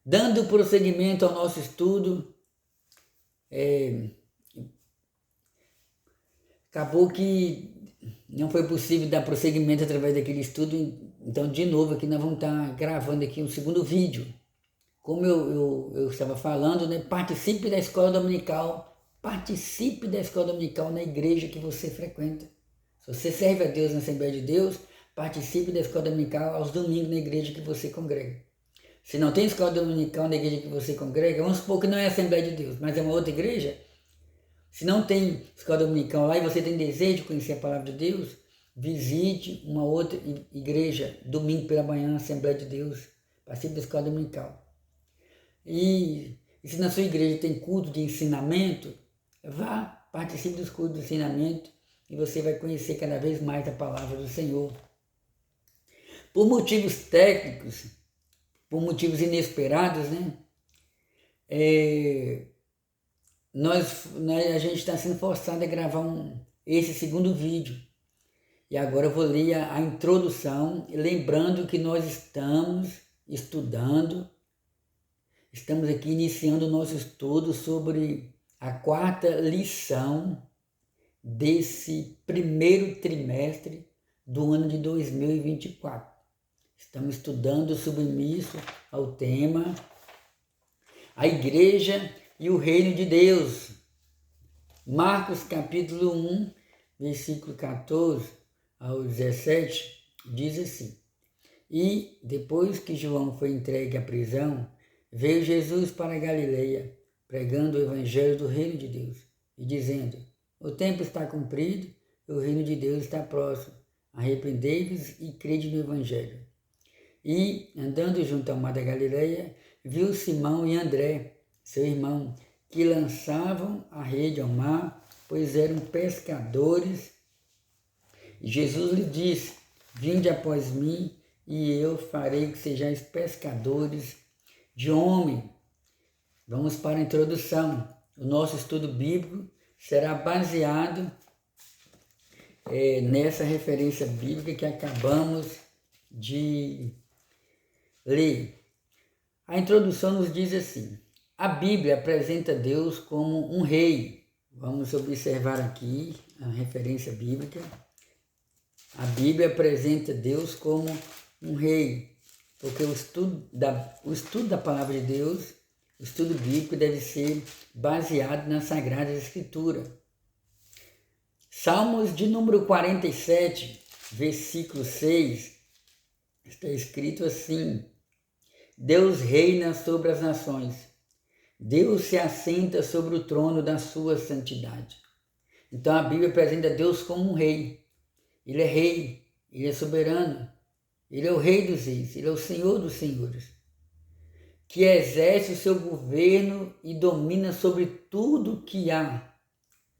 Dando prosseguimento ao nosso estudo, acabou que não foi possível dar prosseguimento através daquele estudo, então de novo aqui nós vamos estar gravando aqui um segundo vídeo. Como eu estava falando, né? Participe da escola dominical na igreja que você frequenta. Se você serve a Deus na Assembleia de Deus, participe da escola dominical aos domingos na igreja que você congrega. Se não tem escola dominical na igreja que você congrega, vamos supor que não é a Assembleia de Deus, mas é uma outra igreja. Se não tem escola dominical lá e você tem desejo de conhecer a palavra de Deus, visite uma outra igreja, domingo pela manhã, Assembleia de Deus, participe da escola dominical. E se na sua igreja tem culto de ensinamento, vá, participe dos cultos de ensinamento e você vai conhecer cada vez mais a palavra do Senhor. Por motivos técnicos, por motivos inesperados, né? A gente está sendo forçado a gravar esse segundo vídeo. E agora eu vou ler a introdução, lembrando que nós estamos estudando, estamos aqui iniciando o nosso estudo sobre a quarta lição desse primeiro trimestre do ano de 2024. Estamos estudando submisso ao tema a Igreja e o Reino de Deus. Marcos capítulo 1, versículo 14 ao 17, diz assim: E depois que João foi entregue à prisão, veio Jesus para a Galileia, pregando o evangelho do Reino de Deus e dizendo: O tempo está cumprido e o Reino de Deus está próximo. Arrependei-vos e crede no evangelho. E, andando junto ao mar da Galileia, viu Simão e André, seu irmão, que lançavam a rede ao mar, pois eram pescadores. E Jesus lhe disse: Vinde após mim, e eu farei que sejais pescadores de homem. Vamos para a introdução. O nosso estudo bíblico será baseado nessa referência bíblica que acabamos de ler. A introdução nos diz assim: a Bíblia apresenta Deus como um rei. Vamos observar aqui a referência bíblica. A Bíblia apresenta Deus como um rei, porque o estudo da palavra de Deus, o estudo bíblico deve ser baseado na Sagrada Escritura. Salmos de número 47, versículo 6, está escrito assim: Deus reina sobre as nações, Deus se assenta sobre o trono da sua santidade. Então a Bíblia apresenta Deus como um rei. Ele é rei, ele é soberano, ele é o rei dos reis, ele é o Senhor dos senhores, que exerce o seu governo e domina sobre tudo que há.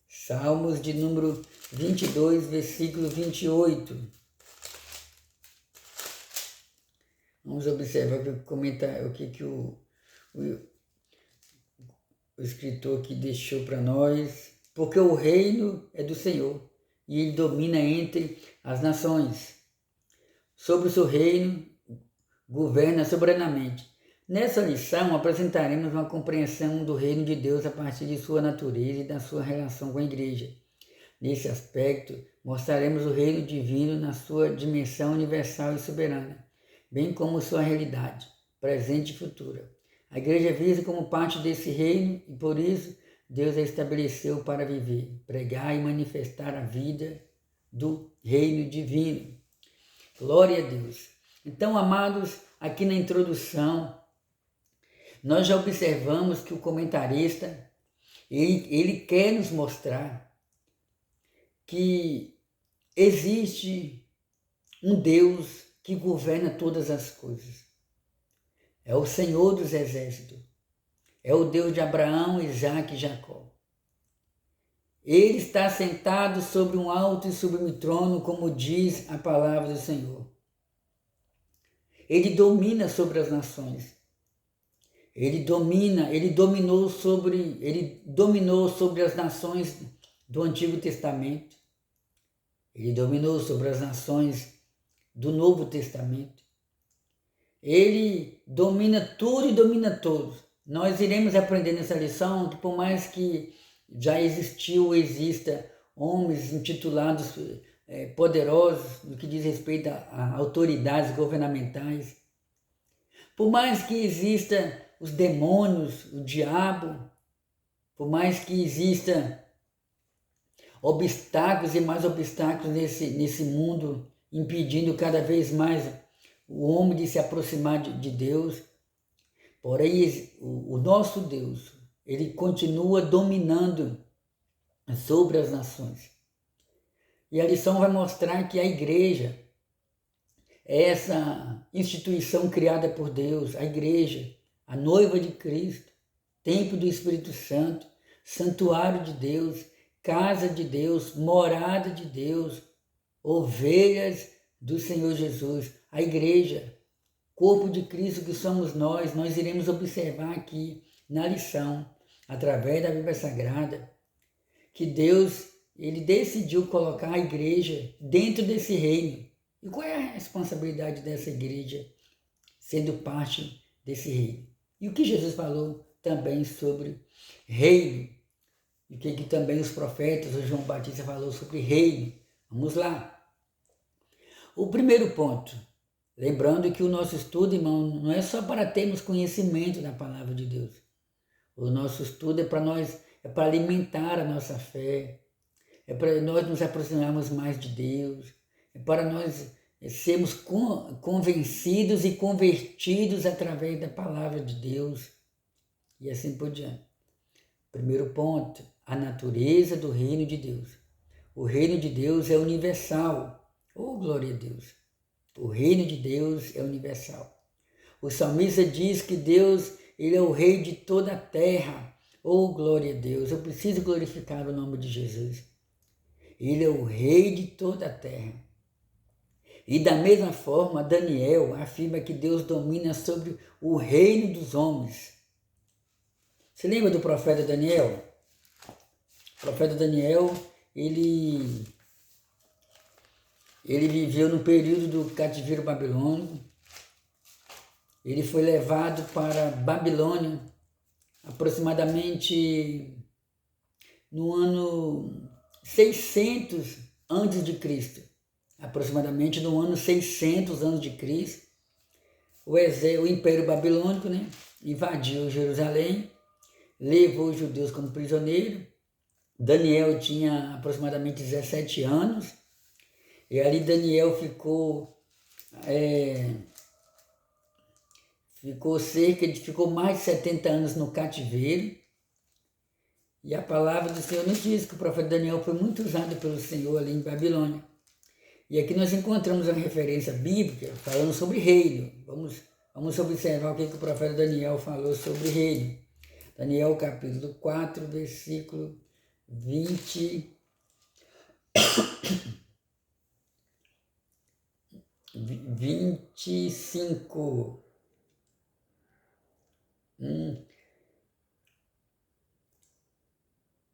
Salmos de número 22, versículo 28. Vamos observar o que o escritor aqui deixou para nós. Porque o reino é do Senhor e ele domina entre as nações. Sobre o seu reino, governa soberanamente. Nessa lição, apresentaremos uma compreensão do reino de Deus a partir de sua natureza e da sua relação com a igreja. Nesse aspecto, mostraremos o reino divino na sua dimensão universal e soberana, bem como sua realidade, presente e futura. A igreja é vista como parte desse reino e, por isso, Deus a estabeleceu para viver, pregar e manifestar a vida do reino divino. Glória a Deus. Então, amados, aqui na introdução, nós já observamos que o comentarista, ele quer nos mostrar que existe um Deus que governa todas as coisas. É o Senhor dos exércitos. É o Deus de Abraão, Isaque e Jacó. Ele está sentado sobre um alto e sublime trono, como diz a palavra do Senhor. Ele domina sobre as nações. Ele dominou sobre as nações do Antigo Testamento. Ele dominou sobre as nações do Novo Testamento. Ele domina tudo e domina todos. Nós iremos aprender nessa lição que por mais que já existiu ou exista homens intitulados poderosos no que diz respeito a autoridades governamentais, por mais que exista os demônios, o diabo, por mais que exista obstáculos e mais obstáculos nesse mundo, impedindo cada vez mais o homem de se aproximar de Deus, porém o nosso Deus, ele continua dominando sobre as nações. E a lição vai mostrar que a igreja é essa instituição criada por Deus, a igreja, a noiva de Cristo, templo do Espírito Santo, santuário de Deus, casa de Deus, morada de Deus, ovelhas do Senhor Jesus, a igreja, corpo de Cristo que somos nós iremos observar aqui na lição, através da Bíblia Sagrada, que Deus, ele decidiu colocar a igreja dentro desse reino. E qual é a responsabilidade dessa igreja sendo parte desse reino? E o que Jesus falou também sobre reino? E o que também os profetas, o João Batista falou sobre reino? Vamos lá. O primeiro ponto, lembrando que o nosso estudo, irmão, não é só para termos conhecimento da palavra de Deus. O nosso estudo é para alimentar a nossa fé, é para nós nos aproximarmos mais de Deus, é para nós sermos convencidos e convertidos através da palavra de Deus e assim por diante. Primeiro ponto, a natureza do reino de Deus. O reino de Deus é universal. Oh, glória a Deus! O reino de Deus é universal. O salmista diz que Deus, ele é o rei de toda a terra. Oh, glória a Deus! Eu preciso glorificar o nome de Jesus. Ele é o rei de toda a terra. E da mesma forma, Daniel afirma que Deus domina sobre o reino dos homens. Você lembra do profeta Daniel? O profeta Daniel, ele viveu no período do cativeiro babilônico. Ele foi levado para Babilônia aproximadamente no ano 600 antes de Cristo. Aproximadamente no ano 600 antes de Cristo, o Império Babilônico, invadiu Jerusalém, levou os judeus como prisioneiro. Daniel tinha aproximadamente 17 anos, e ali Daniel ficou mais de 70 anos no cativeiro. E a palavra do Senhor nos diz que o profeta Daniel foi muito usado pelo Senhor ali em Babilônia. E aqui nós encontramos uma referência bíblica falando sobre reino. Vamos observar o que o profeta Daniel falou sobre reino. Daniel capítulo 4, versículo 25.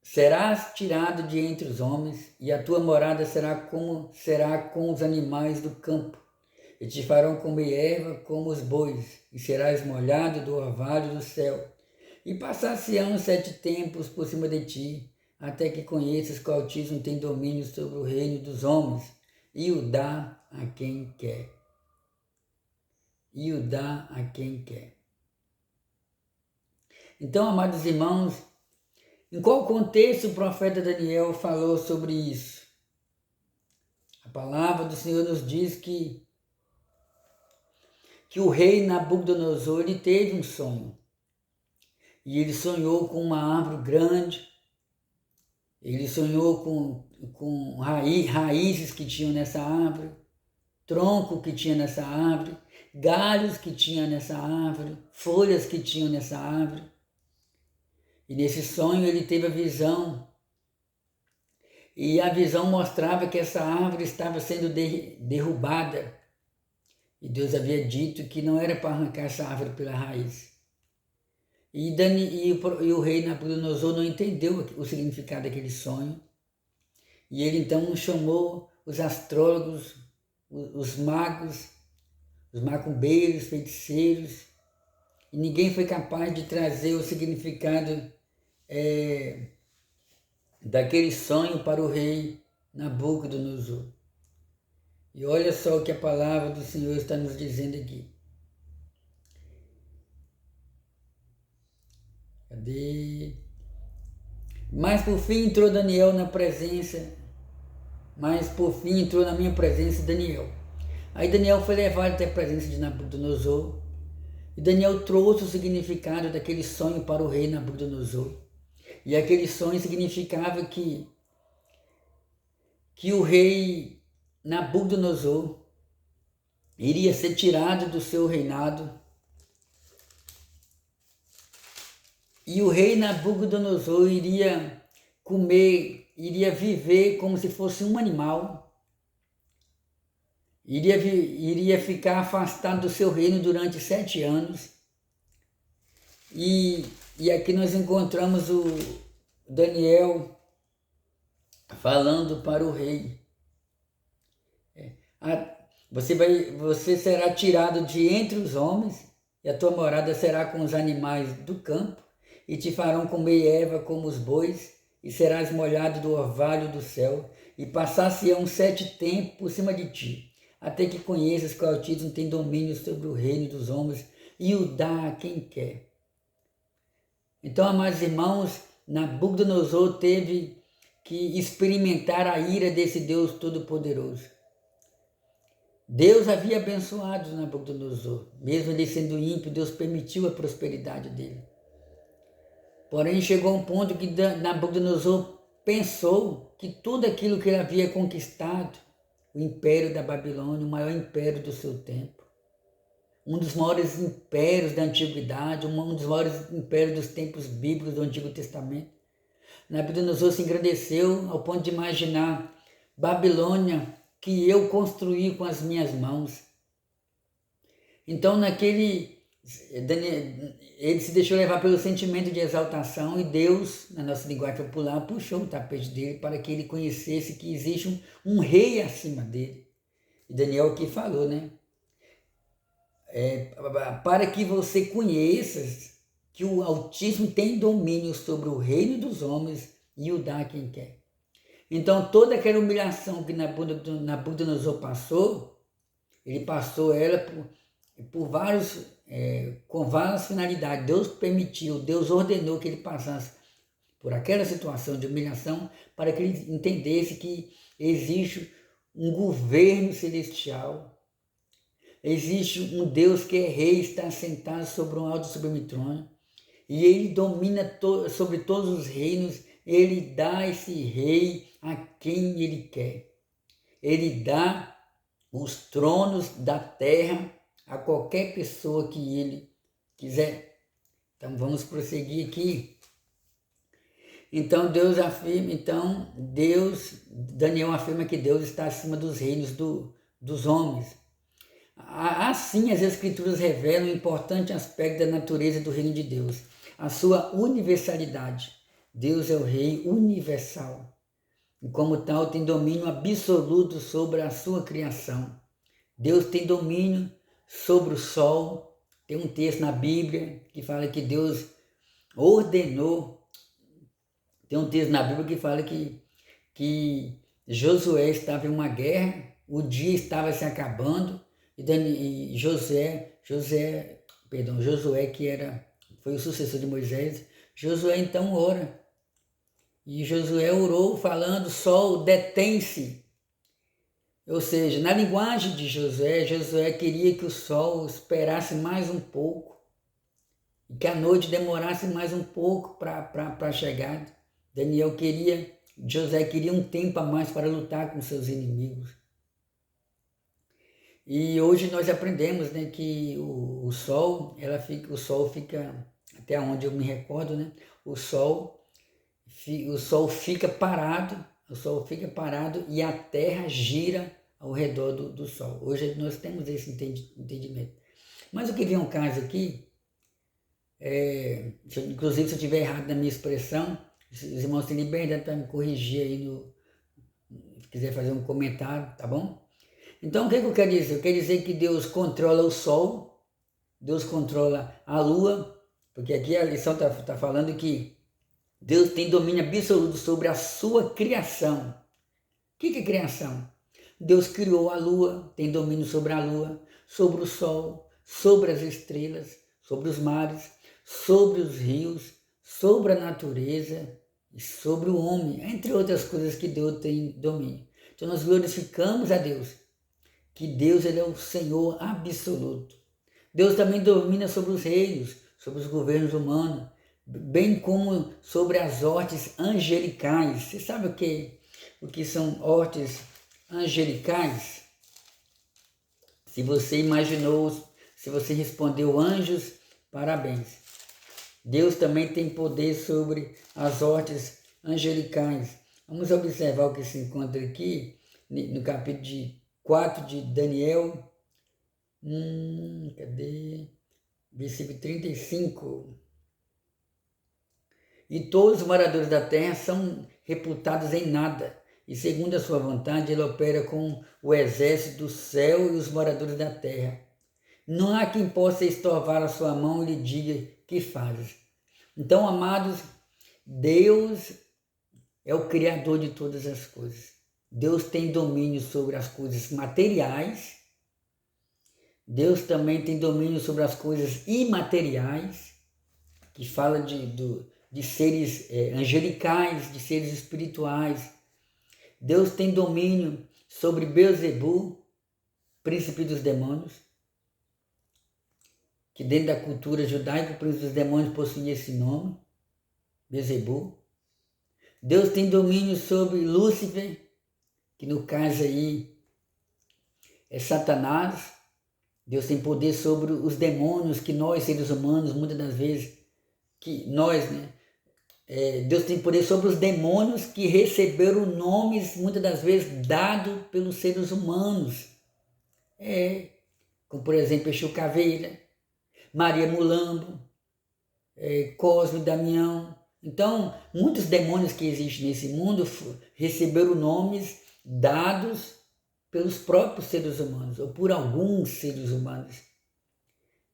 Serás tirado de entre os homens, e a tua morada será com os animais do campo, e te farão comer erva como os bois, e serás molhado do orvalho do céu. E passar-se-ão 7 tempos por cima de ti, até que conheças que o Altíssimo tem domínio sobre o reino dos homens, e o dá a quem quer. E o dá a quem quer. Então, amados irmãos, em qual contexto o profeta Daniel falou sobre isso? A palavra do Senhor nos diz que o rei Nabucodonosor, ele teve um sonho. E ele sonhou com uma árvore grande, ele sonhou com raízes que tinham nessa árvore, tronco que tinha nessa árvore, galhos que tinha nessa árvore, folhas que tinham nessa árvore. E nesse sonho ele teve a visão. E a visão mostrava que essa árvore estava sendo derrubada. E Deus havia dito que não era para arrancar essa árvore pela raiz. E o rei Nabucodonosor não entendeu o significado daquele sonho. E ele então chamou os astrólogos, os magos, os macumbeiros, feiticeiros, e ninguém foi capaz de trazer o significado daquele sonho para o rei Nabucodonosor. E olha só o que a palavra do Senhor está nos dizendo aqui. Cadê? Mas por fim entrou Daniel na presença, mas por fim entrou na minha presença Daniel. Aí Daniel foi levado até a presença de Nabucodonosor, e Daniel trouxe o significado daquele sonho para o rei Nabucodonosor. E aquele sonho significava que o rei Nabucodonosor iria ser tirado do seu reinado, e o rei Nabucodonosor iria comer, iria viver como se fosse um animal, iria ficar afastado do seu reino durante 7 anos. E aqui nós encontramos o Daniel falando para o rei. Você será tirado de entre os homens, e a tua morada será com os animais do campo, e te farão comer erva como os bois, e serás molhado do orvalho do céu, e passar-se-ão 7 tempos por cima de ti, até que conheças que o Altíssimo tem domínio sobre o reino dos homens, e o dá a quem quer. Então, amados irmãos, Nabucodonosor teve que experimentar a ira desse Deus Todo-Poderoso. Deus havia abençoado Nabucodonosor, mesmo ele sendo ímpio, Deus permitiu a prosperidade dele. Porém, chegou um ponto que Nabucodonosor pensou que tudo aquilo que ele havia conquistado, o império da Babilônia, o maior império do seu tempo, um dos maiores impérios da antiguidade, um dos maiores impérios dos tempos bíblicos do Antigo Testamento, Nabucodonosor se engrandeceu ao ponto de imaginar: Babilônia que eu construí com as minhas mãos. Então, ele se deixou levar pelo sentimento de exaltação, e Deus, na nossa linguagem popular, puxou o tapete dele para que ele conhecesse que existe um rei acima dele. E Daniel aqui falou, né? Para que você conheça que o Altíssimo tem domínio sobre o reino dos homens e o dá a quem quer. Então, toda aquela humilhação que Nabucodonosor passou, ele passou ela com várias finalidades. Deus permitiu, Deus ordenou que ele passasse por aquela situação de humilhação para que ele entendesse que existe um governo celestial, existe um Deus que é rei, está sentado sobre um alto e sublime trono, e ele domina sobre todos os reinos. Ele dá esse rei a quem ele quer. Ele dá os tronos da terra a qualquer pessoa que ele quiser. Então vamos prosseguir aqui. Então Daniel afirma que Deus está acima dos reinos dos homens. Assim, as Escrituras revelam um importante aspecto da natureza do reino de Deus, a sua universalidade. Deus é o Rei universal, e como tal tem domínio absoluto sobre a sua criação. Deus tem domínio sobre o sol. Tem um texto na Bíblia que fala que Deus ordenou, tem um texto na Bíblia que fala que Josué estava em uma guerra, o dia estava se acabando, e Josué, que foi o sucessor de Moisés, Josué então ora. E Josué orou falando: sol, detém-se. Ou seja, na linguagem de Josué queria que o sol esperasse mais um pouco, e que a noite demorasse mais um pouco para a chegada. Josué queria um tempo a mais para lutar com seus inimigos. E hoje nós aprendemos, né, que o sol fica, até onde eu me recordo, né, o sol fica parado, e a terra gira ao redor do sol. Hoje nós temos esse entendimento. Mas o que vem ao caso aqui, inclusive se eu estiver errado na minha expressão, os irmãos têm liberdade para me corrigir aí, se quiser fazer um comentário, tá bom? Então, o que eu quero dizer? Eu quero dizer que Deus controla o sol, Deus controla a lua, porque aqui a lição está falando que Deus tem domínio absoluto sobre a sua criação. O que é criação? Deus criou a lua, tem domínio sobre a lua, sobre o sol, sobre as estrelas, sobre os mares, sobre os rios, sobre a natureza e sobre o homem, entre outras coisas que Deus tem domínio. Então nós glorificamos a Deus, que Deus ele é o Senhor absoluto. Deus também domina sobre os reinos, sobre os governos humanos, bem como sobre as hortes angelicais. Você sabe o que são hortes angelicais? Se você imaginou, se você respondeu anjos, parabéns. Deus também tem poder sobre as hortes angelicais. Vamos observar o que se encontra aqui no capítulo 4 de Daniel. Cadê? Versículo 35. E todos os moradores da terra são reputados em nada, e segundo a sua vontade ele opera com o exército do céu e os moradores da terra. Não há quem possa estorvar a sua mão e lhe diga: que fazes? Então, amados, Deus é o Criador de todas as coisas. Deus tem domínio sobre as coisas materiais. Deus também tem domínio sobre as coisas imateriais, que fala de seres angelicais, de seres espirituais. Deus tem domínio sobre Beelzebu, príncipe dos demônios, que dentro da cultura judaica o príncipe dos demônios possuía esse nome, Beelzebu. Deus tem domínio sobre Lúcifer, que no caso aí é Satanás. Deus tem poder sobre os demônios que nós, seres humanos, muitas das vezes, Deus tem poder sobre os demônios que receberam nomes, muitas das vezes, dados pelos seres humanos. Como por exemplo, Exu Caveira, Maria Mulambo, Cosme Damião. Então, muitos demônios que existem nesse mundo receberam nomes dados pelos próprios seres humanos, ou por alguns seres humanos.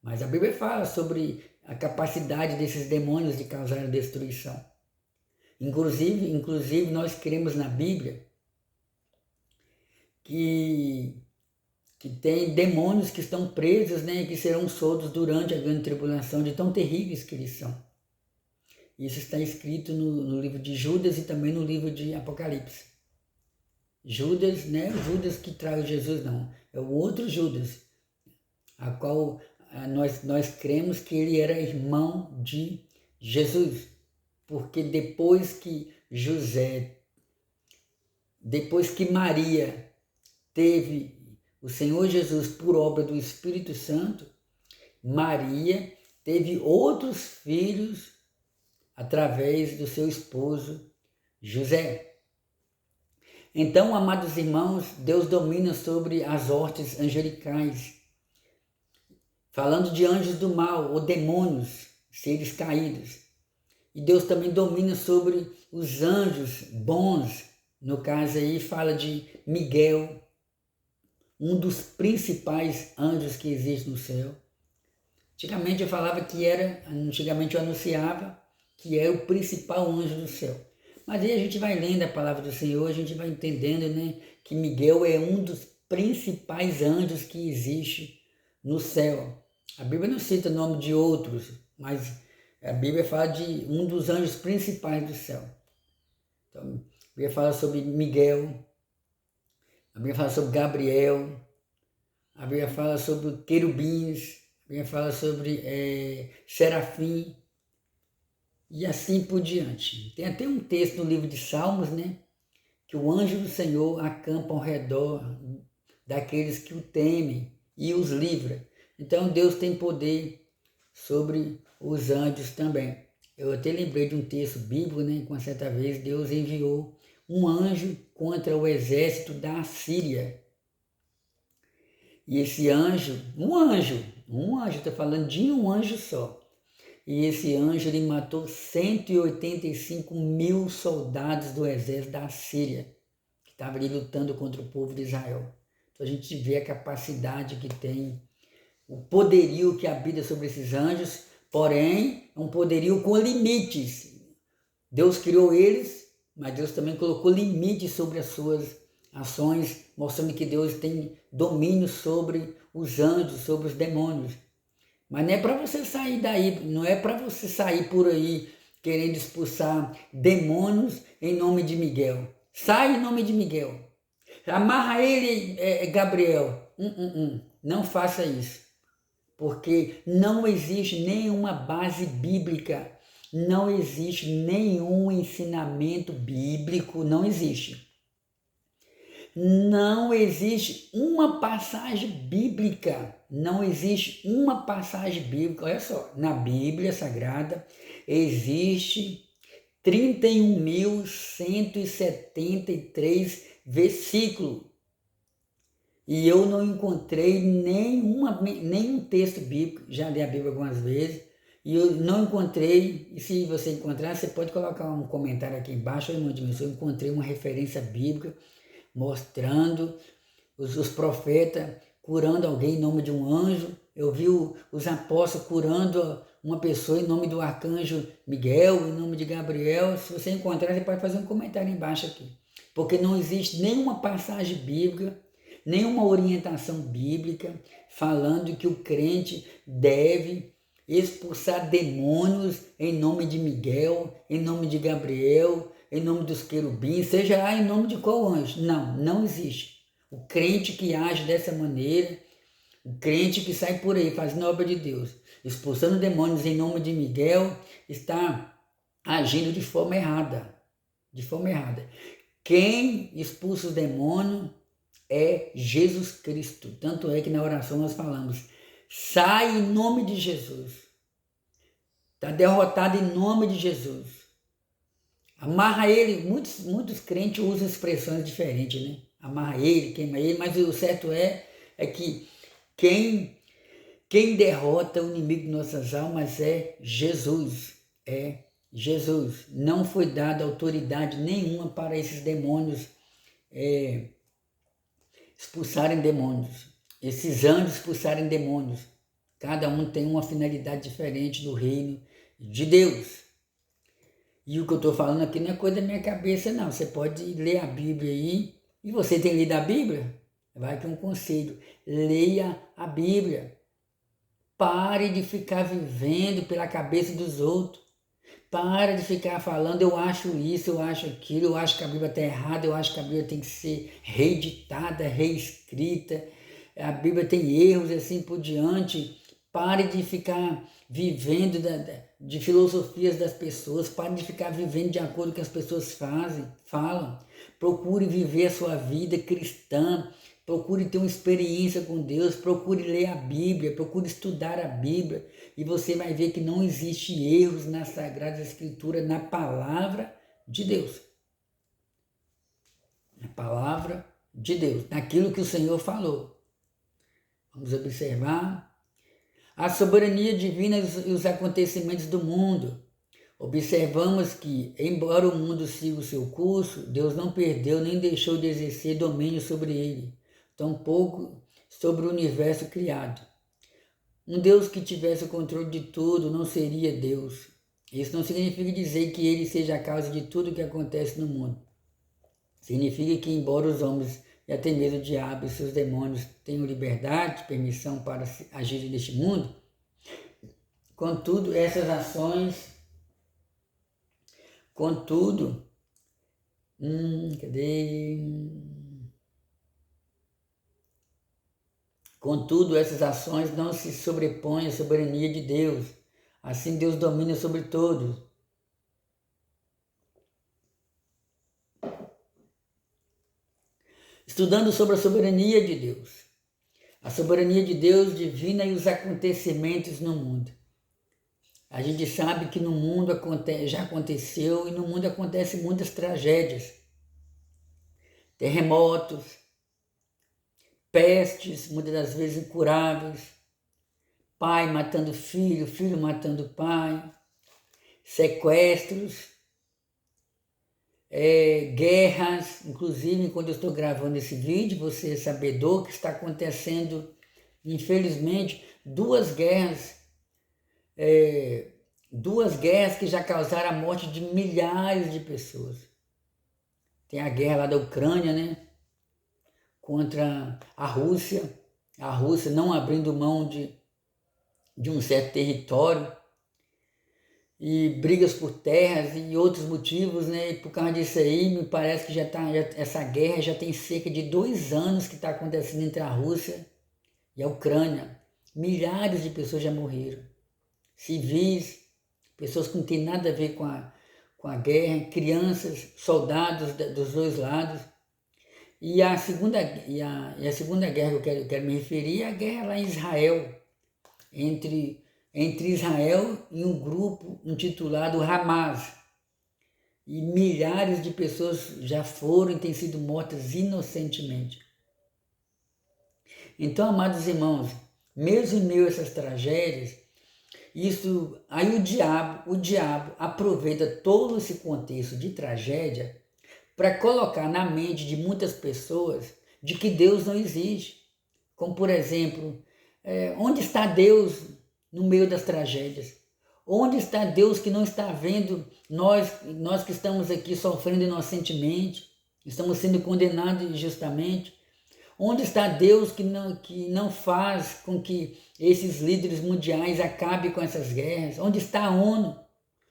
Mas a Bíblia fala sobre a capacidade desses demônios de causar destruição. Inclusive nós cremos na Bíblia que tem demônios que estão presos, e que serão soltos durante a grande tribulação, de tão terríveis que eles são. Isso está escrito no livro de Judas e também no livro de Apocalipse. Judas, não é o Judas que traz Jesus, não. É o outro Judas, a qual nós cremos que ele era irmão de Jesus. Porque depois que Maria teve o Senhor Jesus por obra do Espírito Santo, Maria teve outros filhos através do seu esposo José. Então, amados irmãos, Deus domina sobre as hortes angelicais, falando de anjos do mal, ou demônios, seres caídos. E Deus também domina sobre os anjos bons. No caso aí fala de Miguel, um dos principais anjos que existe no céu. Antigamente eu anunciava que era o principal anjo do céu. Mas aí a gente vai lendo a palavra do Senhor, a gente vai entendendo, que Miguel é um dos principais anjos que existe no céu. A Bíblia não cita o nome de outros, mas a Bíblia fala de um dos anjos principais do céu. Então, a Bíblia fala sobre Miguel, a Bíblia fala sobre Gabriel, a Bíblia fala sobre querubins, a Bíblia fala sobre serafim, e assim por diante. Tem até um texto no livro de Salmos, que o anjo do Senhor acampa ao redor daqueles que o temem e os livra. Então Deus tem poder sobre os anjos também. Eu até lembrei de um texto bíblico, que uma certa vez Deus enviou um anjo contra o exército da Assíria. E esse anjo, estou falando de um anjo só. E esse anjo ele matou 185 mil soldados do exército da Síria, que estava ali lutando contra o povo de Israel. Então a gente vê a capacidade que tem o poderio que habita sobre esses anjos, porém é um poderio com limites. Deus criou eles, mas Deus também colocou limites sobre as suas ações, mostrando que Deus tem domínio sobre os anjos, sobre os demônios. Mas não é para você sair daí, não é para você sair por aí querendo expulsar demônios em nome de Miguel. Sai em nome de Miguel. Amarra ele, Gabriel. Não faça isso. Porque não existe nenhuma base bíblica, não existe nenhum ensinamento bíblico, não existe. Não existe uma passagem bíblica, não existe uma passagem bíblica, olha só, na Bíblia Sagrada existe 31.173 versículos. E eu não encontrei nenhum texto bíblico, já li a Bíblia algumas vezes, e eu não encontrei, e se você encontrar, você pode colocar um comentário aqui embaixo, eu encontrei uma referência bíblica mostrando os profetas curando alguém em nome de um anjo. Eu vi os apóstolos curando uma pessoa em nome do arcanjo Miguel, em nome de Gabriel. Se você encontrar, você pode fazer um comentário embaixo aqui. Porque não existe nenhuma passagem bíblica, nenhuma orientação bíblica falando que o crente deve expulsar demônios em nome de Miguel, em nome de Gabriel, em nome dos querubins, seja lá em nome de qual anjo. Não existe. O crente que age dessa maneira, o crente que sai por aí fazendo a obra de Deus, expulsando demônios em nome de Miguel, está agindo de forma errada. De forma errada. Quem expulsa os demônios é Jesus Cristo. Tanto é que na oração nós falamos, sai em nome de Jesus. Está derrotado em nome de Jesus. Amarra ele. Muitos crentes usam expressões diferentes, né? Amarra ele, queima ele, mas o certo é que quem derrota o inimigo de nossas almas é Jesus. É Jesus. Não foi dada autoridade nenhuma para esses demônios expulsarem demônios. Esses anjos expulsarem demônios. Cada um tem uma finalidade diferente do reino de Deus. E o que eu estou falando aqui não é coisa da minha cabeça, não. Você pode ler a Bíblia aí. E você tem lido a Bíblia? Vai aqui um conselho. Leia a Bíblia. Pare de ficar vivendo pela cabeça dos outros. Pare de ficar falando, eu acho isso, eu acho aquilo, eu acho que a Bíblia está errada, eu acho que a Bíblia tem que ser reeditada, reescrita. A Bíblia tem erros e assim por diante. Pare de ficar vivendo de filosofias das pessoas, pare de ficar vivendo de acordo com o que as pessoas falam. Procure viver a sua vida cristã, procure ter uma experiência com Deus, procure ler a Bíblia, procure estudar a Bíblia, e você vai ver que não existe erros na Sagrada Escritura, na Palavra de Deus. Na Palavra de Deus, naquilo que o Senhor falou. Vamos observar a soberania divina e os acontecimentos do mundo. Observamos que, embora o mundo siga o seu curso, Deus não perdeu nem deixou de exercer domínio sobre ele, tampouco sobre o universo criado. Um Deus que tivesse o controle de tudo não seria Deus. Isso não significa dizer que ele seja a causa de tudo que acontece no mundo. Significa que, embora os homens e até mesmo o diabo e seus demônios tenham liberdade, permissão para agir neste mundo, contudo, essas ações, Contudo, essas ações não se sobrepõem à soberania de Deus. Assim, Deus domina sobre todos. Estudando sobre a soberania de Deus. A soberania de Deus divina e os acontecimentos no mundo. A gente sabe que no mundo já aconteceu e no mundo acontecem muitas tragédias. Terremotos, pestes, muitas das vezes incuráveis, pai matando filho, filho matando pai, sequestros, guerras. Inclusive, quando eu estou gravando esse vídeo, você é sabedor que está acontecendo, infelizmente, duas guerras que já causaram a morte de milhares de pessoas. Tem a guerra lá da Ucrânia, né? Contra a Rússia não abrindo mão de um certo território, e brigas por terras e outros motivos, né? E por causa disso aí, me parece que essa guerra já tem cerca de 2 anos que está acontecendo entre a Rússia e a Ucrânia. Milhares de pessoas já morreram. Civis, pessoas que não têm nada a ver com a guerra, crianças, soldados dos dois lados. E a segunda guerra que eu quero me referir é a guerra lá em Israel, entre Israel e um grupo intitulado Hamas. E milhares de pessoas já foram e têm sido mortas inocentemente. Então, amados irmãos, mesmo em meio a essas tragédias, aí o diabo aproveita todo esse contexto de tragédia para colocar na mente de muitas pessoas de que Deus não existe. Como, por exemplo, onde está Deus no meio das tragédias? Onde está Deus que não está vendo nós que estamos aqui sofrendo inocentemente, estamos sendo condenados injustamente? Onde está Deus que não faz com que esses líderes mundiais acabem com essas guerras? Onde está a ONU?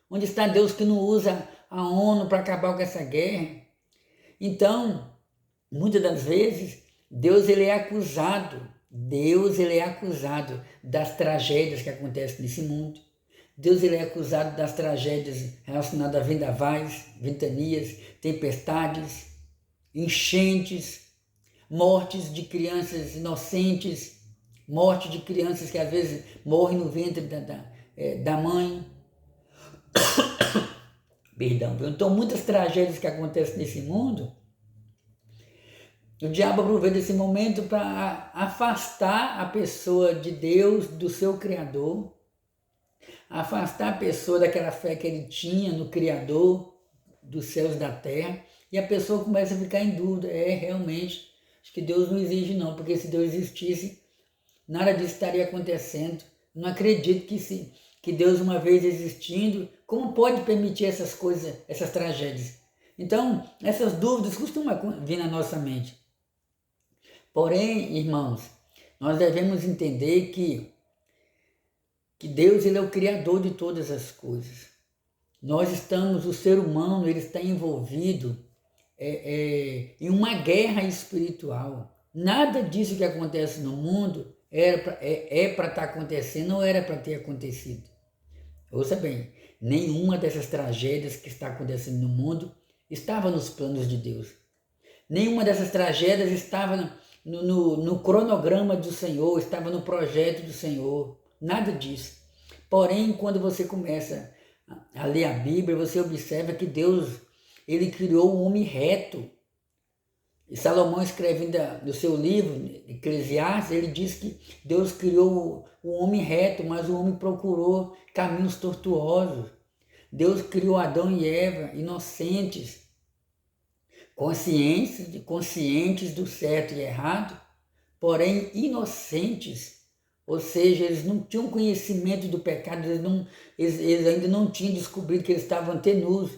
Onde está Deus que não usa a ONU para acabar com essa guerra? Então, muitas das vezes, Deus ele é acusado das tragédias que acontecem nesse mundo. Deus ele é acusado das tragédias relacionadas a vendavais, ventanias, tempestades, enchentes, mortes de crianças inocentes, morte de crianças que às vezes morrem no ventre da mãe. Perdão. Então, muitas tragédias que acontecem nesse mundo, o diabo aproveita esse momento para afastar a pessoa de Deus, do seu Criador, afastar a pessoa daquela fé que ele tinha no Criador dos céus e da terra, e a pessoa começa a ficar em dúvida. Realmente, acho que Deus não existe não, porque se Deus existisse, nada disso estaria acontecendo. Não acredito que Deus, uma vez existindo, como pode permitir essas coisas, essas tragédias? Então, essas dúvidas costumam vir na nossa mente. Porém, irmãos, nós devemos entender que Deus ele é o Criador de todas as coisas. O ser humano, ele está envolvido em uma guerra espiritual. Nada disso que acontece no mundo é para estar acontecendo ou era para ter acontecido. Ouça bem, nenhuma dessas tragédias que está acontecendo no mundo estava nos planos de Deus. Nenhuma dessas tragédias estava no cronograma do Senhor, estava no projeto do Senhor. Nada disso. Porém, quando você começa a ler a Bíblia, você observa que Deus ele criou um homem reto. E Salomão escreve no seu livro, Eclesiastes, ele diz que Deus criou o homem reto, mas o homem procurou caminhos tortuosos. Deus criou Adão e Eva inocentes, conscientes do certo e errado, porém inocentes. Ou seja, eles não tinham conhecimento do pecado, eles ainda não tinham descobrido que eles estavam nus.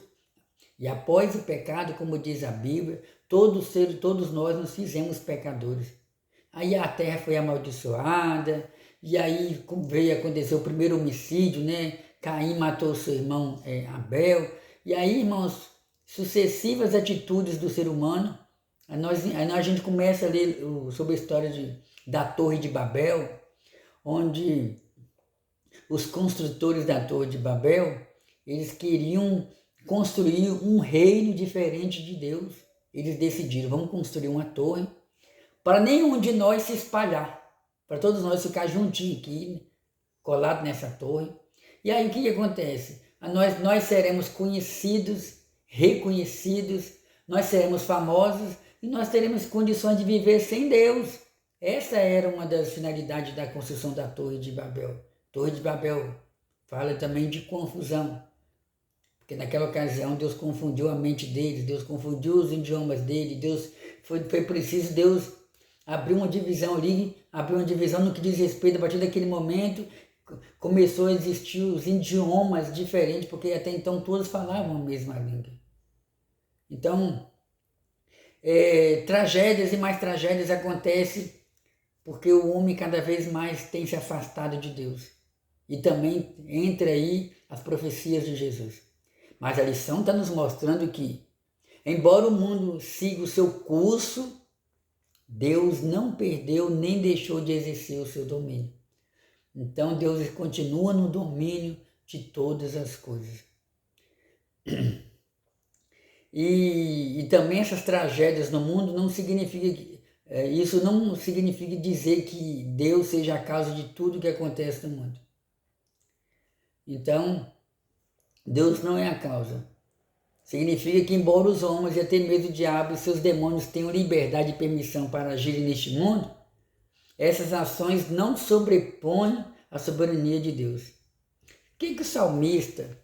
E após o pecado, como diz a Bíblia, todos nós nos fizemos pecadores. Aí a terra foi amaldiçoada, e aí veio acontecer o primeiro homicídio, né? Caim matou seu irmão Abel. E aí, irmãos, sucessivas atitudes do ser humano, aí a gente começa a ler sobre a história da Torre de Babel, onde os construtores da Torre de Babel, eles queriam construir um reino diferente de Deus. Eles decidiram, vamos construir uma torre para nenhum de nós se espalhar, para todos nós ficar juntinhos aqui, colados nessa torre. E aí o que acontece? Nós seremos conhecidos, reconhecidos, nós seremos famosos e nós teremos condições de viver sem Deus. Essa era uma das finalidades da construção da Torre de Babel. Torre de Babel fala também de confusão, porque naquela ocasião Deus confundiu a mente deles, Deus confundiu os idiomas deles, foi preciso Deus abriu uma divisão ali, abriu uma divisão no que diz respeito, a partir daquele momento começou a existir os idiomas diferentes, porque até então todos falavam a mesma língua. Então, tragédias e mais tragédias acontecem porque o homem cada vez mais tem se afastado de Deus. E também entra aí as profecias de Jesus. Mas a lição está nos mostrando que, embora o mundo siga o seu curso, Deus não perdeu nem deixou de exercer o seu domínio. Então Deus continua no domínio de todas as coisas. E também essas tragédias no mundo não significa isso não significa dizer que Deus seja a causa de tudo que acontece no mundo. Então, Deus não é a causa. Significa que, embora os homens e até mesmo o diabo e seus demônios tenham liberdade e permissão para agirem neste mundo, essas ações não sobrepõem a soberania de Deus. O que o salmista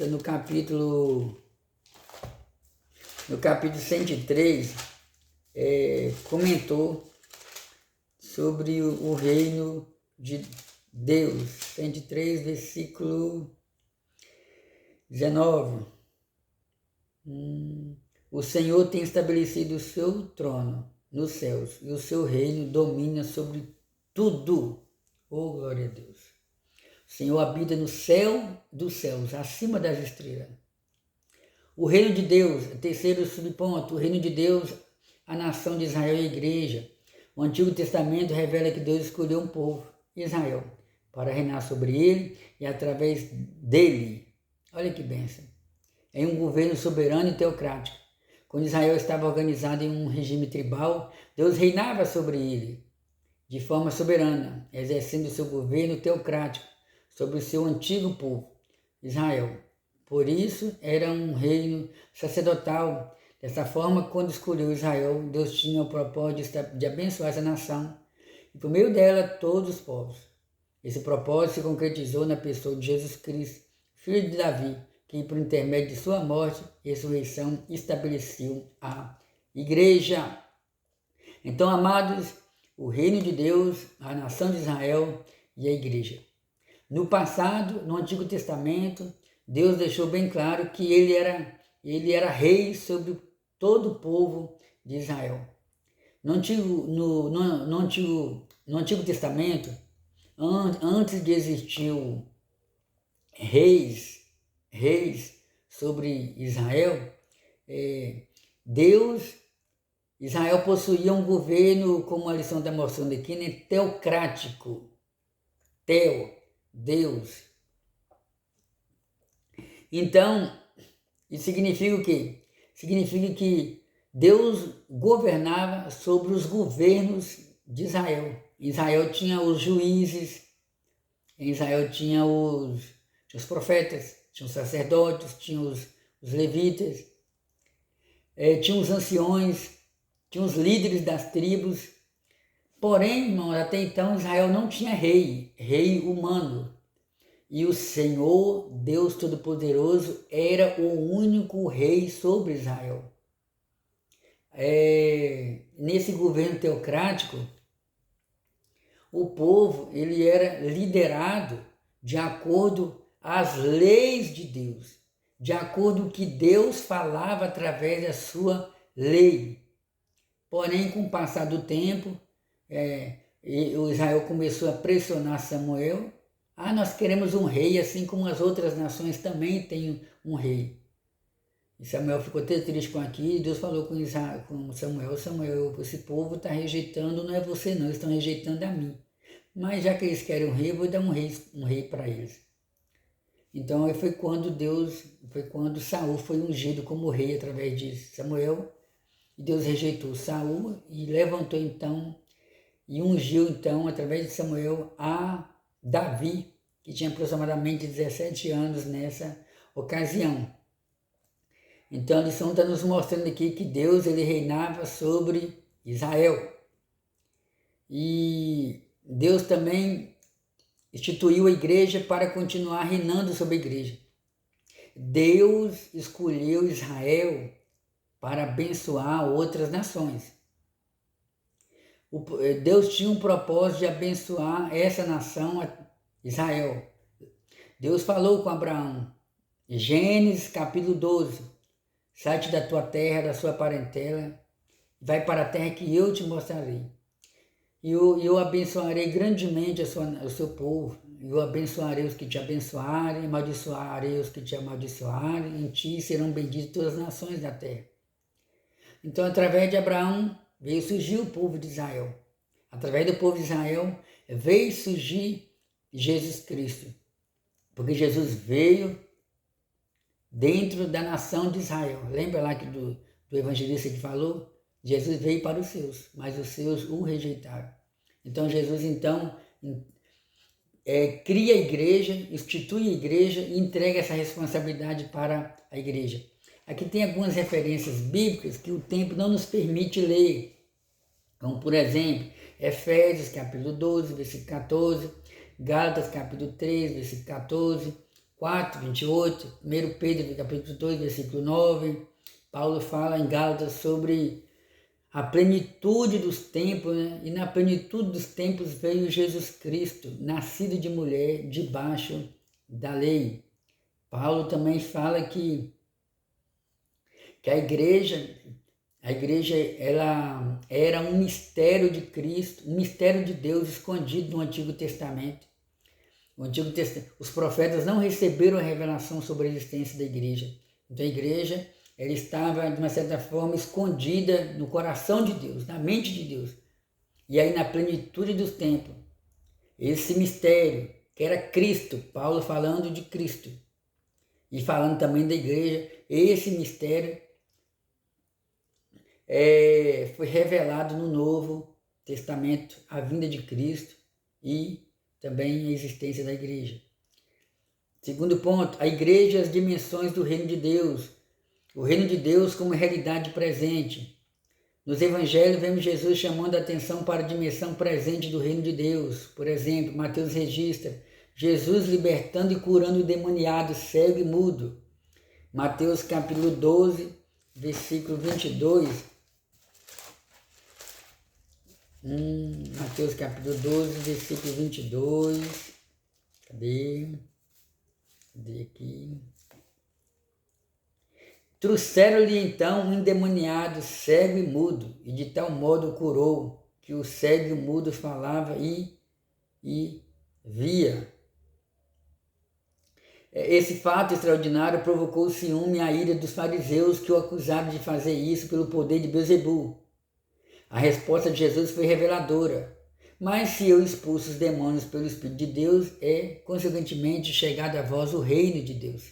no capítulo 103 comentou sobre o reino de Deus? 103, versículo 19. O Senhor tem estabelecido o seu trono nos céus e o seu reino domina sobre tudo. Oh, glória a Deus! O Senhor habita no céu dos céus, acima das estrelas. O reino de Deus, terceiro subponto, o reino de Deus, a nação de Israel e a igreja. O Antigo Testamento revela que Deus escolheu um povo, Israel, para reinar sobre ele e através dele. Olha que bênção! Em um governo soberano e teocrático. Quando Israel estava organizado em um regime tribal, Deus reinava sobre ele de forma soberana, exercendo seu governo teocrático sobre o seu antigo povo, Israel. Por isso, era um reino sacerdotal. Dessa forma, quando escolheu Israel, Deus tinha o propósito de abençoar essa nação e, por meio dela, todos os povos. Esse propósito se concretizou na pessoa de Jesus Cristo, filho de Davi, que, por intermédio de sua morte e ressurreição, estabeleceu a igreja. Então, amados, o reino de Deus, a nação de Israel e a igreja. No passado, no Antigo Testamento, Deus deixou bem claro que ele era rei sobre todo o povo de Israel. No Antigo Testamento, antes de existir reis sobre Israel, Israel possuía um governo, como a lição está mostrando aqui, né, teocrático. Deus. Então, isso significa o quê? Significa que Deus governava sobre os governos de Israel. Em Israel tinha os juízes, em Israel tinha os profetas, tinha os sacerdotes, tinha os levitas, tinha os anciões, tinha os líderes das tribos. Porém, irmãos, até então Israel não tinha rei humano. E o Senhor, Deus Todo-Poderoso, era o único rei sobre Israel. Nesse governo teocrático, o povo ele era liderado de acordo às leis de Deus, de acordo com o que Deus falava através da sua lei. Porém, com o passar do tempo, o Israel começou a pressionar Samuel. Nós queremos um rei, assim como as outras nações também têm um rei. E Samuel ficou até triste com aquilo, e Deus falou com Samuel, esse povo está rejeitando, não é você não, eles estão rejeitando a mim. Mas já que eles querem um rei, eu vou dar um rei para eles. Então foi quando Saul foi ungido como rei através de Samuel, e Deus rejeitou Saul e levantou então, e ungiu então, através de Samuel, a Davi, que tinha aproximadamente 17 anos nessa ocasião. Então a lição está nos mostrando aqui que Deus ele reinava sobre Israel. E Deus também instituiu a igreja para continuar reinando sobre a igreja. Deus escolheu Israel para abençoar outras nações. Deus tinha um propósito de abençoar essa nação, Israel. Deus falou com Abraão, Gênesis capítulo 12, sai-te da tua terra, da sua parentela, vai para a terra que eu te mostrarei. E eu abençoarei grandemente o seu povo, eu abençoarei os que te abençoarem, amaldiçoarei os que te amaldiçoarem, em ti serão benditas todas as nações da terra. Então, através de Abraão, veio surgir o povo de Israel. Através do povo de Israel, veio surgir Jesus Cristo. Porque Jesus veio dentro da nação de Israel. Lembra lá do evangelista que falou? Jesus veio para os seus, mas os seus o rejeitaram. Então, Jesus, cria a igreja, institui a igreja e entrega essa responsabilidade para a igreja. Aqui tem algumas referências bíblicas que o tempo não nos permite ler. Como, por exemplo, Efésios capítulo 12, versículo 14, Gálatas capítulo 3, versículo 14, 4, 28, 1 Pedro capítulo 2, versículo 9. Paulo fala em Gálatas sobre a plenitude dos tempos, né? E na plenitude dos tempos veio Jesus Cristo, nascido de mulher, debaixo da lei. Paulo também fala que a igreja ela era um mistério de Cristo, um mistério de Deus escondido no Antigo Testamento. Os profetas não receberam a revelação sobre a existência da igreja. Então a igreja ela estava, de uma certa forma, escondida no coração de Deus, na mente de Deus. E aí, na plenitude dos tempos, esse mistério, que era Cristo, Paulo falando de Cristo, e falando também da igreja, esse mistério foi revelado no Novo Testamento, a vinda de Cristo e também a existência da igreja. Segundo ponto, a igreja e as dimensões do reino de Deus. O reino de Deus como realidade presente. Nos evangelhos vemos Jesus chamando a atenção para a dimensão presente do reino de Deus. Por exemplo, Mateus registra Jesus libertando e curando o demoniado, cego e mudo. Mateus capítulo 12, versículo 22. Mateus capítulo 12, versículo 22. Cadê aqui? Trouxeram-lhe então um endemoniado, cego e mudo, e de tal modo o curou, que o cego e o mudo falava e via. Esse fato extraordinário provocou o ciúme e a ira dos fariseus, que o acusaram de fazer isso pelo poder de Beelzebul. A resposta de Jesus foi reveladora. Mas se eu expulso os demônios pelo Espírito de Deus, consequentemente, chegado a vós o reino de Deus.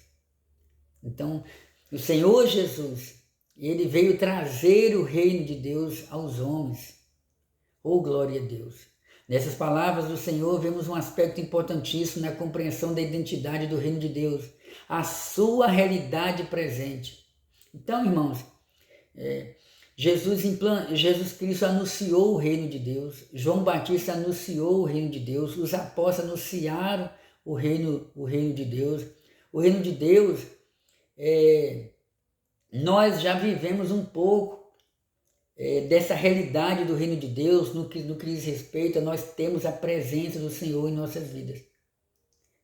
Então, o Senhor Jesus, ele veio trazer o reino de Deus aos homens. Oh, glória a Deus! Nessas palavras do Senhor, vemos um aspecto importantíssimo na compreensão da identidade do reino de Deus, a sua realidade presente. Então, irmãos, Jesus Cristo anunciou o reino de Deus, João Batista anunciou o reino de Deus, os apóstolos anunciaram o reino de Deus. O reino de Deus, nós já vivemos um pouco dessa realidade do reino de Deus, no que diz respeito a nós temos a presença do Senhor em nossas vidas,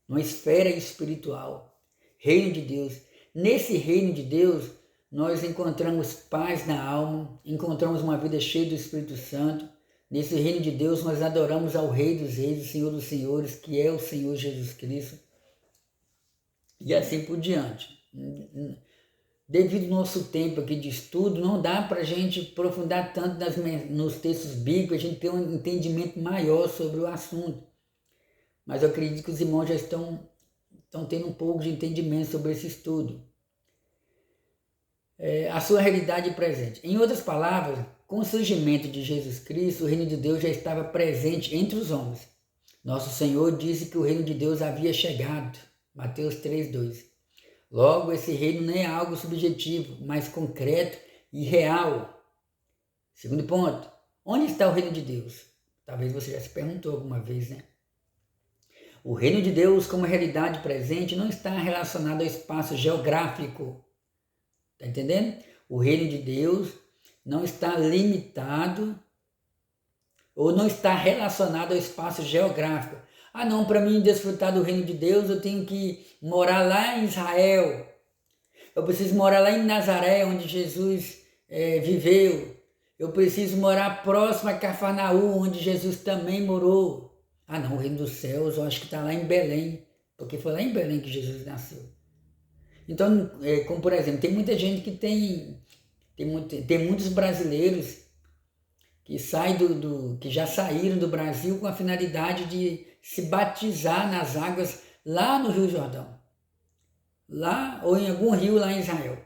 numa esfera espiritual, reino de Deus. Nesse reino de Deus, nós encontramos paz na alma, encontramos uma vida cheia do Espírito Santo. Nesse reino de Deus, nós adoramos ao Rei dos Reis, o Senhor dos Senhores, que é o Senhor Jesus Cristo, e assim por diante. Devido ao nosso tempo aqui de estudo, não dá para a gente aprofundar tanto nos textos bíblicos, a gente ter um entendimento maior sobre o assunto. Mas eu acredito que os irmãos já estão tendo um pouco de entendimento sobre esse estudo. A sua realidade presente. Em outras palavras, com o surgimento de Jesus Cristo, o reino de Deus já estava presente entre os homens. Nosso Senhor disse que o reino de Deus havia chegado. Mateus 3:2. Logo, esse reino não é algo subjetivo, mas concreto e real. Segundo ponto, onde está o reino de Deus? Talvez você já se perguntou alguma vez, né? O reino de Deus como realidade presente não está relacionado ao espaço geográfico. Está entendendo? O reino de Deus não está limitado ou não está relacionado ao espaço geográfico. Ah não, para mim desfrutar do reino de Deus eu tenho que morar lá em Israel, eu preciso morar lá em Nazaré, onde Jesus viveu, eu preciso morar próximo a Cafarnaum, onde Jesus também morou. Ah não, o reino dos céus eu acho que está lá em Belém, porque foi lá em Belém que Jesus nasceu. Então, como por exemplo, tem muita gente que tem muitos brasileiros que que já saíram do Brasil com a finalidade de se batizar nas águas lá no Rio Jordão, lá ou em algum rio lá em Israel.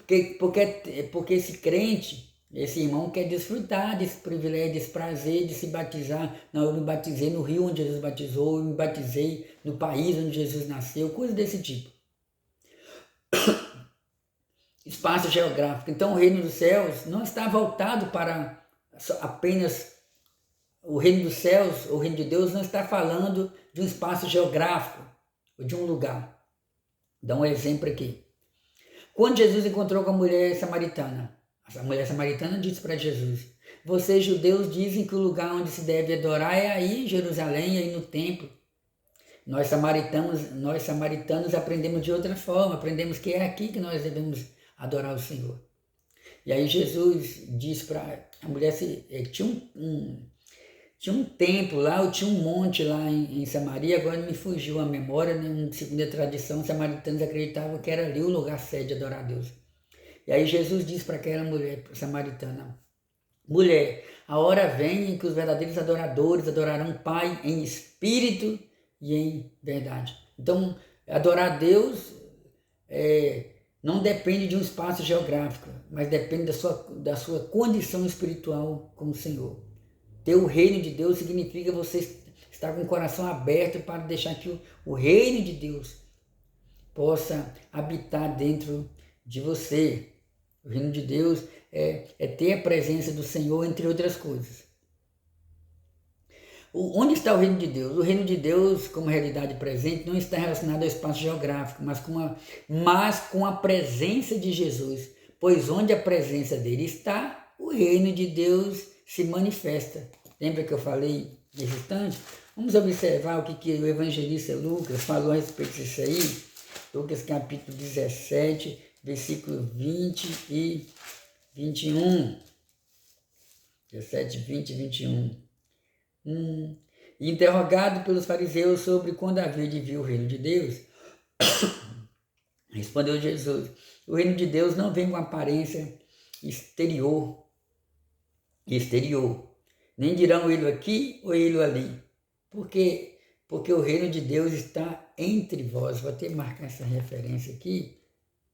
Porque esse crente, esse irmão quer desfrutar desse privilégio, desse prazer de se batizar. Não, eu me batizei no rio onde Jesus batizou, eu me batizei no país onde Jesus nasceu, coisa desse tipo. Espaço geográfico. Então o reino dos céus não está voltado para apenas o reino dos céus, o reino de Deus não está falando de um espaço geográfico ou de um lugar. Dá um exemplo aqui. Quando Jesus encontrou com a mulher samaritana disse para Jesus: vocês judeus dizem que o lugar onde se deve adorar é aí em Jerusalém, aí no templo. Nós samaritanos aprendemos de outra forma, aprendemos que é aqui que nós devemos adorar o Senhor. E aí Jesus disse para a mulher, tinha um templo lá, ou tinha um monte lá em Samaria, agora me fugiu a memória, né? Segundo a tradição, os samaritanos acreditavam que era ali o lugar certo de adorar a Deus. E aí Jesus disse para aquela mulher samaritana: mulher, a hora vem em que os verdadeiros adoradores adorarão o Pai em espírito e em verdade. Então, adorar a Deus não depende de um espaço geográfico, mas depende da sua condição espiritual com o Senhor. Ter o reino de Deus significa você estar com o coração aberto para deixar que o reino de Deus possa habitar dentro de você. O reino de Deus é ter a presença do Senhor, entre outras coisas. Onde está o reino de Deus? O reino de Deus, como realidade presente, não está relacionado ao espaço geográfico, mas com a presença de Jesus. Pois onde a presença dele está, o reino de Deus se manifesta. Lembra que eu falei nesse instante? Vamos observar o que o evangelista Lucas falou a respeito disso aí. Lucas capítulo 17, versículo 20 e 21. 17, 20 e 21. Interrogado pelos fariseus sobre quando havia de vir o reino de Deus, respondeu Jesus: o reino de Deus não vem com aparência exterior, nem dirão ele aqui ou ele ali, porque o reino de Deus está entre vós. Vou até marcar essa referência aqui,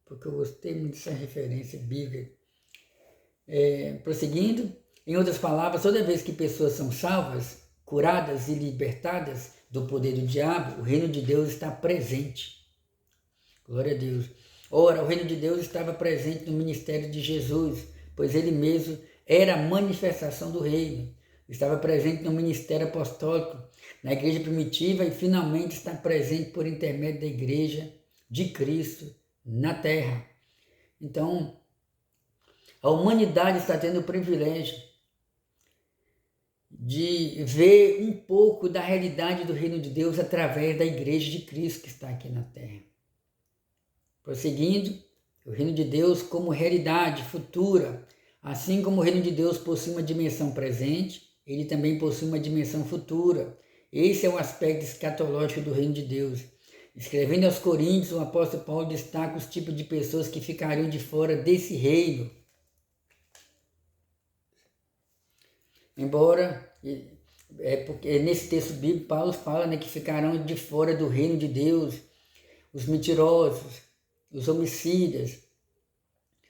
porque eu gostei muito dessa referência bíblica. Prosseguindo, em outras palavras, toda vez que pessoas são salvas, curadas e libertadas do poder do diabo, o reino de Deus está presente. Glória a Deus. Ora, o reino de Deus estava presente no ministério de Jesus, pois ele mesmo era a manifestação do reino. Estava presente no ministério apostólico, na igreja primitiva e finalmente está presente por intermédio da igreja de Cristo na terra. Então, a humanidade está tendo o privilégio de ver um pouco da realidade do reino de Deus através da igreja de Cristo que está aqui na terra. Prosseguindo, o reino de Deus como realidade futura, assim como o reino de Deus possui uma dimensão presente, ele também possui uma dimensão futura. Esse é o aspecto escatológico do reino de Deus. Escrevendo aos Coríntios, o apóstolo Paulo destaca os tipos de pessoas que ficariam de fora desse reino. Embora, porque nesse texto bíblico, Paulo fala que ficarão de fora do reino de Deus os mentirosos, os homicidas,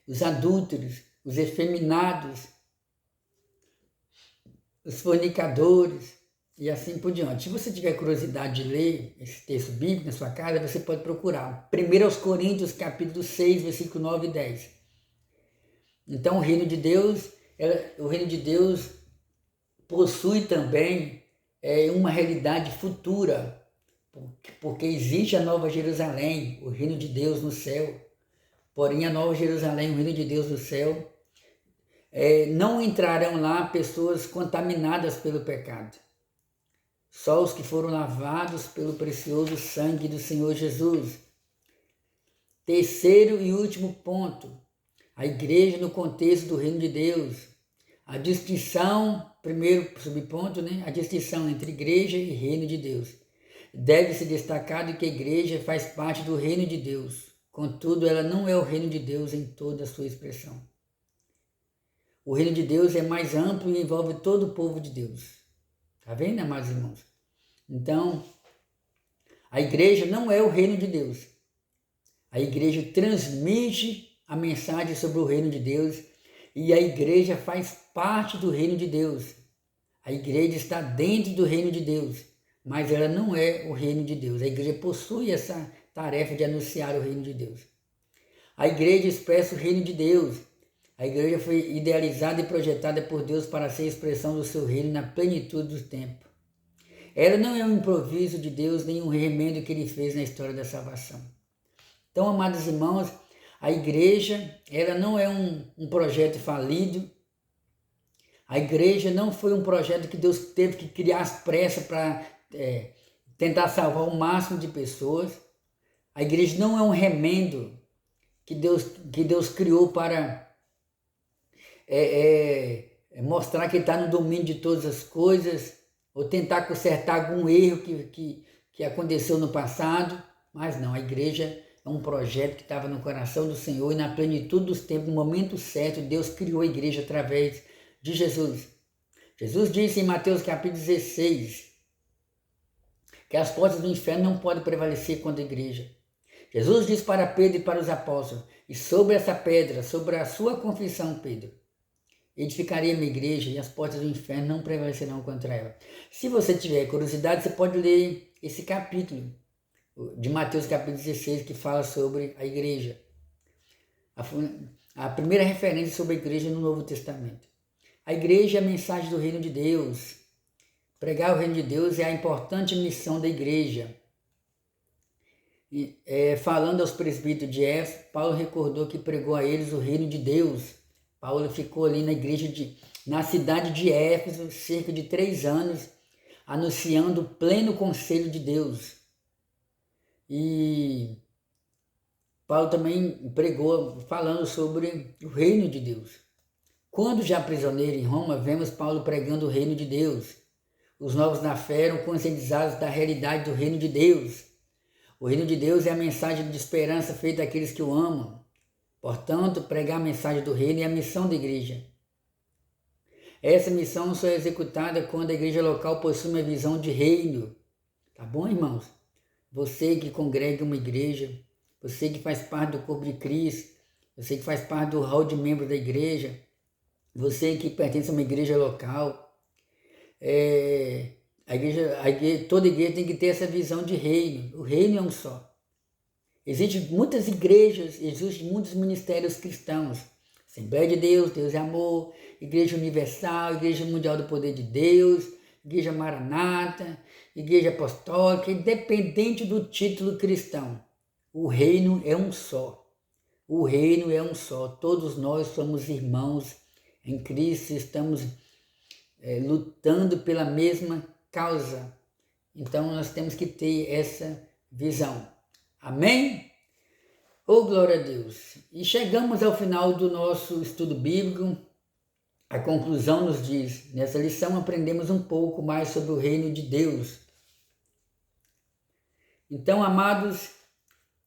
os adúlteros, os efeminados, os fornicadores e assim por diante. Se você tiver curiosidade de ler esse texto bíblico na sua casa, você pode procurar. 1 Coríntios capítulo 6, versículo 9 e 10. Então o reino de Deus possui também uma realidade futura, porque existe a Nova Jerusalém, o reino de Deus no céu. Porém, a Nova Jerusalém, o reino de Deus no céu, não entrarão lá pessoas contaminadas pelo pecado. Só os que foram lavados pelo precioso sangue do Senhor Jesus. Terceiro e último ponto, a igreja no contexto do reino de Deus. A distinção, primeiro subponto, a distinção entre igreja e reino de Deus. Deve ser destacado que a igreja faz parte do reino de Deus, contudo ela não é o reino de Deus em toda a sua expressão. O reino de Deus é mais amplo e envolve todo o povo de Deus. Está vendo, amados irmãos? Então, a igreja não é o reino de Deus. A igreja transmite a mensagem sobre o reino de Deus e a igreja faz parte do reino de Deus. A igreja está dentro do reino de Deus, mas ela não é o reino de Deus. A igreja possui essa tarefa de anunciar o reino de Deus. A igreja expressa o reino de Deus. A igreja foi idealizada e projetada por Deus para ser a expressão do seu reino na plenitude do tempo. Ela não é um improviso de Deus, nem um remendo que ele fez na história da salvação. Então, amados irmãos, a igreja, ela não é um projeto falido. A igreja não foi um projeto que Deus teve que criar às pressas para tentar salvar o máximo de pessoas. A igreja não é um remendo que Deus criou para mostrar que está no domínio de todas as coisas, ou tentar consertar algum erro que aconteceu no passado. Mas não, a igreja é um projeto que estava no coração do Senhor e na plenitude dos tempos, no momento certo, Deus criou a igreja através de Jesus. Jesus disse em Mateus capítulo 16 que as portas do inferno não podem prevalecer contra a igreja. Jesus disse para Pedro e para os apóstolos: e sobre essa pedra, sobre a sua confissão, Pedro, edificaria minha igreja e as portas do inferno não prevalecerão contra ela. Se você tiver curiosidade, você pode ler esse capítulo de Mateus capítulo 16, que fala sobre a igreja. A primeira referência sobre a igreja no Novo Testamento. A igreja é a mensagem do reino de Deus. Pregar o reino de Deus é a importante missão da igreja. Falando aos presbíteros de Éfeso, Paulo recordou que pregou a eles o reino de Deus. Paulo ficou ali na cidade de Éfeso cerca de 3 anos, anunciando o pleno conselho de Deus. E Paulo também pregou falando sobre o reino de Deus. Quando já prisioneiro em Roma, vemos Paulo pregando o reino de Deus. Os novos na fé eram conscientizados da realidade do reino de Deus. O reino de Deus é a mensagem de esperança feita àqueles que o amam. Portanto, pregar a mensagem do reino é a missão da igreja. Essa missão só é executada quando a igreja local possui uma visão de reino. Tá bom, irmãos? Você que congrega uma igreja, você que faz parte do corpo de Cristo, você que faz parte do hall de membros da igreja, você que pertence a uma igreja local, toda igreja tem que ter essa visão de reino. O reino é um só. Existem muitas igrejas, existem muitos ministérios cristãos. Assembleia de Deus, Deus é Amor, Igreja Universal, Igreja Mundial do Poder de Deus, Igreja Maranata, Igreja Apostólica, independente do título cristão. O reino é um só. O reino é um só. Todos nós somos irmãos em Cristo, estamos lutando pela mesma causa. Então nós temos que ter essa visão. Amém? Oh, glória a Deus! E chegamos ao final do nosso estudo bíblico. A conclusão nos diz: nessa lição aprendemos um pouco mais sobre o reino de Deus. Então, amados,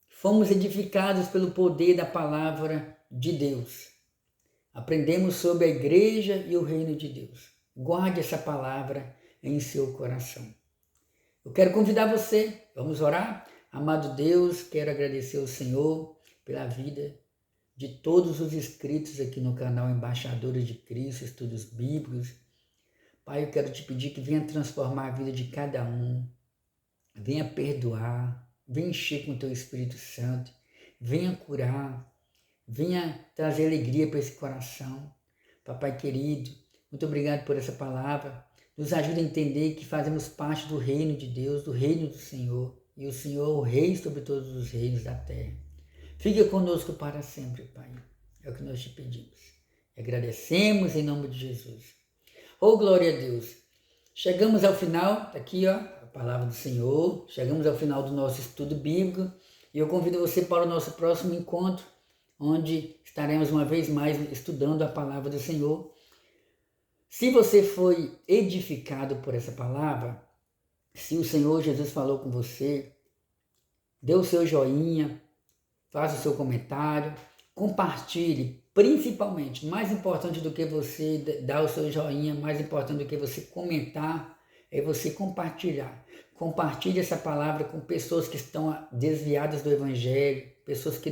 fomos edificados pelo poder da palavra de Deus. Aprendemos sobre a igreja e o reino de Deus. Guarde essa palavra em seu coração. Eu quero convidar você, vamos orar? Amado Deus, quero agradecer ao Senhor pela vida de todos os inscritos aqui no canal Embaixadores de Cristo, Estudos Bíblicos. Pai, eu quero te pedir que venha transformar a vida de cada um, venha perdoar, venha encher com o teu Espírito Santo, venha curar, venha trazer alegria para esse coração. Papai querido, muito obrigado por essa palavra. Nos ajuda a entender que fazemos parte do reino de Deus, do reino do Senhor, e o Senhor é o Rei sobre todos os reinos da terra. Fica conosco para sempre, Pai. É o que nós te pedimos. Agradecemos em nome de Jesus. Oh, glória a Deus. Chegamos ao final, tá aqui ó, a palavra do Senhor. Chegamos ao final do nosso estudo bíblico. E eu convido você para o nosso próximo encontro, onde estaremos uma vez mais estudando a palavra do Senhor. Se você foi edificado por essa palavra, se o Senhor Jesus falou com você, dê o seu joinha, faça o seu comentário, compartilhe, principalmente, mais importante do que você dar o seu joinha, mais importante do que você comentar, é você compartilhar. Compartilhe essa palavra com pessoas que estão desviadas do Evangelho, pessoas que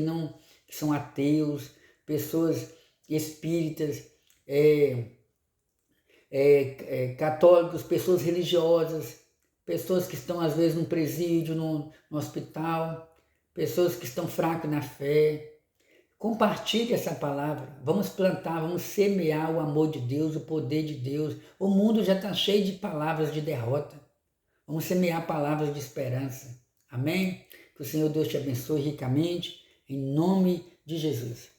são ateus, pessoas espíritas, católicos, pessoas religiosas, pessoas que estão às vezes num presídio, no hospital, pessoas que estão fracas na fé. Compartilhe essa palavra, vamos plantar, vamos semear o amor de Deus, o poder de Deus. O mundo já está cheio de palavras de derrota, vamos semear palavras de esperança, amém? Que o Senhor Deus te abençoe ricamente, em nome de Jesus.